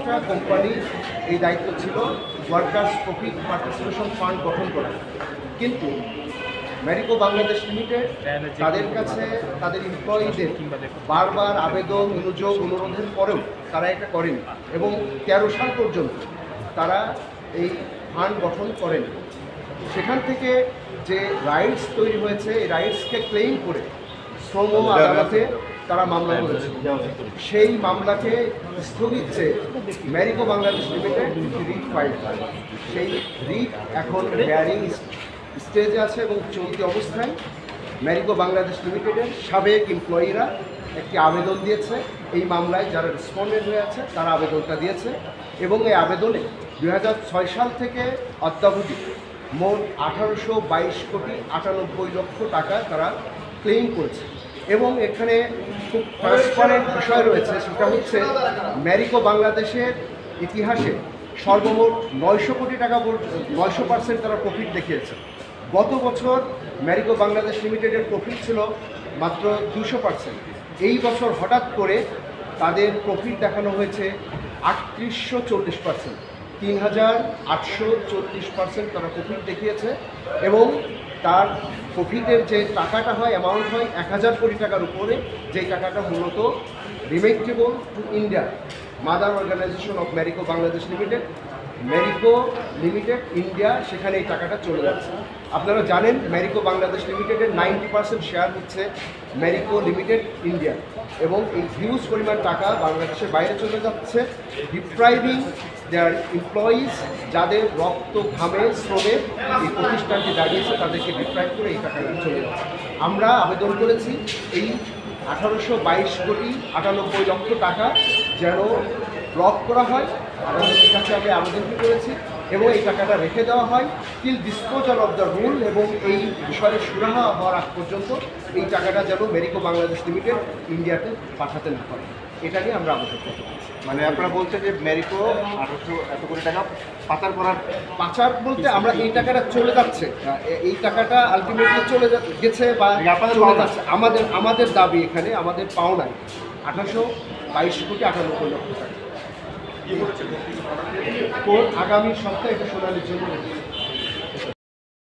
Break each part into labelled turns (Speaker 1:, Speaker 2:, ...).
Speaker 1: প্রত্যেকটা কোম্পানি এই দায়িত্ব ছিল ওয়ার্কার্স প্রফিট পার্টিসিপেশন ফান্ড গঠন করা, কিন্তু ম্যারিকো বাংলাদেশ লিমিটেড তাদের কাছে তাদের এমপ্লয়িদের বারবার আবেদন অনুরোধের পরেও তারা এটা করেনি এবং 13 সাল পর্যন্ত তারা এই ফান্ড গঠন করেন। সেখান থেকে যে রাইটস তৈরি হয়েছে, এই রাইটসকে ক্লেইম করে শ্রম আদালতে তারা মামলা করেছে। সেই মামলাকে স্থগিত চেয়ে Marico Bangladesh limited writ file করে। সেই রিট এখন হেয়ারিং স্টেজে আছে এবং চলতি অবস্থায় ম্যারিকো বাংলাদেশ লিমিটেডের সাবেক এমপ্লয়িরা একটি আবেদন দিয়েছে। এই মামলায় যারা রেসপন্ডেন্ট হয়ে আছে তারা আবেদনটা দিয়েছে এবং এই আবেদনে 2006 সাল থেকে অদ্যাবধি মোট 1822 কোটি 98 লক্ষ টাকা তারা ক্লেইম করেছে। এবং এখানে খুব ট্রান্সপারেন্ট বিষয় রয়েছে, সেটা হচ্ছে ম্যারিকো বাংলাদেশের ইতিহাসে সর্বমোট 900 কোটি টাকা 900% তারা প্রফিট দেখিয়েছে। গত বছর ম্যারিকো বাংলাদেশ লিমিটেডের প্রফিট ছিল মাত্র 200%। এই বছর হঠাৎ করে তাদের প্রফিট দেখানো হয়েছে 3840%, 3840% তারা প্রফিট দেখিয়েছে এবং তার প্রফিটের যে টাকাটা হয়, অ্যামাউন্ট হয় 1000 কোটি টাকার উপরে, যেই টাকাটা মূলত remittable to India, mother organisation of Marico Bangladesh limited, Marico limited India, সেখানে এই টাকাটা চলে যাচ্ছে। আপনারা জানেন ম্যারিকো বাংলাদেশ লিমিটেডের 90% শেয়ার হচ্ছে ম্যারিকো লিমিটেড ইন্ডিয়া এবং এই হিউজ পরিমাণ টাকা বাংলাদেশের বাইরে চলে যাচ্ছে, ডিপ্রাইভিং দেয়ার এমপ্লয়িজ, যাদের রক্ত ঘামে শ্রমে এই প্রতিষ্ঠানটি দাঁড়িয়েছে তাদেরকে ডিপ্রাইভ করে এই টাকাটা চলে যাচ্ছে। আমরা আবেদন করেছি এই 1822 কোটি 98 লক্ষ টাকা যেন ব্লক করা হয়। আদালতের কাছে আমি আবেদনটি করেছি এবং এই টাকাটা রেখে দেওয়া হয় till disposal of the rule, এবং এই বিষয়ে সুরাহা হওয়ার আগ পর্যন্ত এই টাকাটা যেন ম্যারিকো বাংলাদেশ লিমিটেড ইন্ডিয়াতে পাঠাতে না পারে, এটা নিয়ে আমরা আবেদন করতে পারছি।
Speaker 2: মানে আপনারা বলছেন যে ম্যারিকো 1800 এত কোটি টাকা
Speaker 1: পাচার বলতে আমরা এই টাকাটা চলে যাচ্ছে, এই টাকাটা আলটিমেটলি চলে গেছে বা চলে যাচ্ছে। আমাদের দাবি এখানে, আমাদের পাওনায় 1822 কোটি 98 লক্ষ টাকা। কোর্ট আগামী সপ্তাহে এটা শুনানির জন্য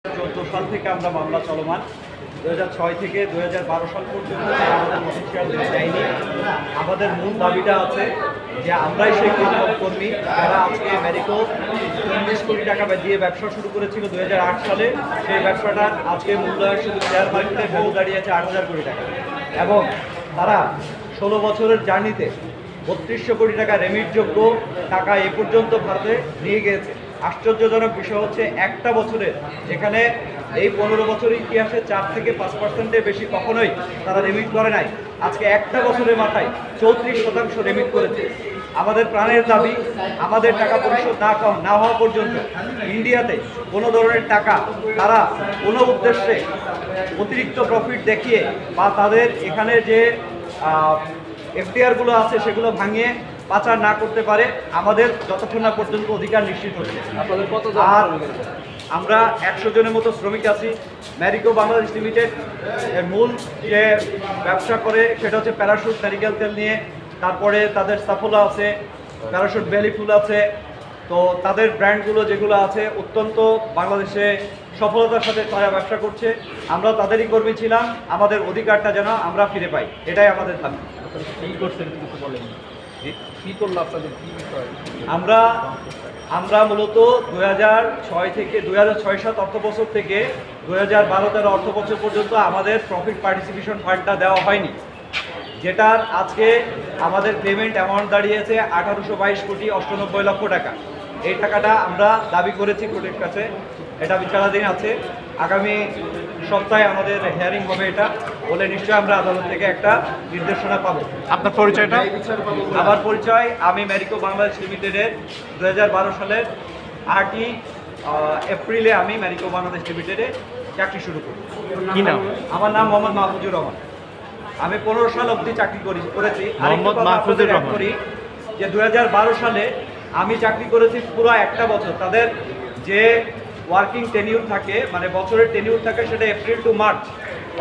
Speaker 3: 14 সাল থেকে আমরা মামলা চলমান, 2006 থেকে 2012 সাল পর্যন্ত আমাদের অফিসিয়াল যায়নি। আমাদের মূল দাবিটা আছে যে আমরাই সেই কর্মী যারা আজকে ম্যারিকো 19 কোটি টাকা দিয়ে ব্যবসা শুরু করেছিল 2008 সালে। সেই ব্যবসাটা আজকে মূল্যায়ন শুধু শেয়ার মার্কেটে বহু দাঁড়িয়েছে 8000 কোটি টাকা এবং তারা 16 বছরের জার্নিতে 3200 কোটি টাকা রেমিটযোগ্য টাকা এ পর্যন্ত ভারতে নিয়ে গিয়েছে। আশ্চর্যজনক বিষয় হচ্ছে একটা বছরে, যেখানে এই 15 বছরের ইতিহাসে 4 থেকে 5%-এর বেশি কখনোই তারা রেমিট করে নাই, আজকে একটা বছরের মাথায় 34% রেমিট করেছে। আমাদের প্রাণের দাবি, আমাদের টাকা পরিশোধ না হওয়া পর্যন্ত ইন্ডিয়াতে কোনো ধরনের টাকা তারা কোনো উদ্দেশ্যে অতিরিক্ত প্রফিট দেখিয়ে বা তাদের এখানে যে এফডিআরগুলো আছে সেগুলো ভাঙিয়ে পাচার না করতে পারে, আমাদের যতক্ষণ না পর্যন্ত অধিকার নিশ্চিত হচ্ছে। আর আমরা 100 জনের মতো শ্রমিক আছি। ম্যারিকো বাংলাদেশ লিমিটেড এর মূল যে ব্যবসা করে সেটা হচ্ছে প্যারাশুট নারিকেল তেল নিয়ে, তারপরে তাদের সাফোলা আছে, প্যারাশুট বেলি ফুল আছে। তো তাদের ব্র্যান্ডগুলো যেগুলো আছে অত্যন্ত বাংলাদেশে সফলতার সাথে তারা ব্যবসা করছে। আমরা তাদেরই কর্মী ছিলাম, আমাদের অধিকারটা যেন আমরা ফিরে পাই, এটাই আমাদের দাবি। আমরা মূলত 2006 থেকে 2006-07 অর্থবছর থেকে 2012-13 অর্থবছর পর্যন্ত আমাদের প্রফিট পার্টিসিপেশন ফান্ডটা দেওয়া হয়নি, যেটার আজকে আমাদের পেমেন্ট অ্যামাউন্ট দাঁড়িয়েছে 1822 কোটি 98 লক্ষ টাকা। এই টাকাটা আমরা দাবি করেছি কোর্টের কাছে, এটা বিচারাধীন আছে। আগামী সপ্তাহে আমাদের হিয়ারিং হবে, এটা বলে নিশ্চয়ই আমরা আদালত থেকে একটা নির্দেশনা পাবো।
Speaker 2: আপনার পরিচয়টা?
Speaker 3: আমার পরিচয়, আমি ম্যারিকো বাংলাদেশ লিমিটেডের 2012 সালের 8ই এপ্রিলে আমি ম্যারিকো বাংলাদেশ লিমিটেডে চাকরি শুরু করি।
Speaker 2: কি নাম?
Speaker 3: আমার নাম মোহাম্মদ মাহফুজুর রহমান। আমি 15 সাল অবধি চাকরি করেছি। করি যে 2012 সালে আমি চাকরি করেছি পুরো একটা বছর। তাদের যে ওয়ার্কিং টেনিউর থাকে, মানে বছরের টেনিউর থাকে, সেটা এপ্রিল টু মার্চ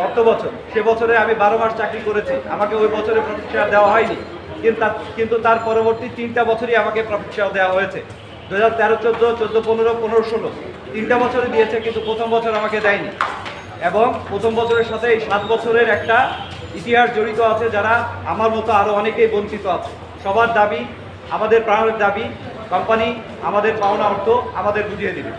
Speaker 3: অর্থ বছর। সে বছরে আমি 12 মাস চাকরি করেছি, আমাকে ওই বছরে প্রফিট শেয়ার দেওয়া হয়নি। কিন্তু তার পরবর্তী 3টা বছরই আমাকে প্রফিট শেয়ার দেওয়া হয়েছে। 2013, 14, 14, 15, 15, 16 3টা বছরই দিয়েছে, কিন্তু প্রথম বছর আমাকে দেয়নি। এবং প্রথম বছরের সাথে এই 7 বছরের একটা ইতিহাস জড়িত আছে, যারা আমার মতো আরও অনেকেই বঞ্চিত আছে। সবার দাবি, আমাদের প্রাণের দাবি, কোম্পানি আমাদের পাওনা অর্থ আমাদের বুঝিয়ে দিবে।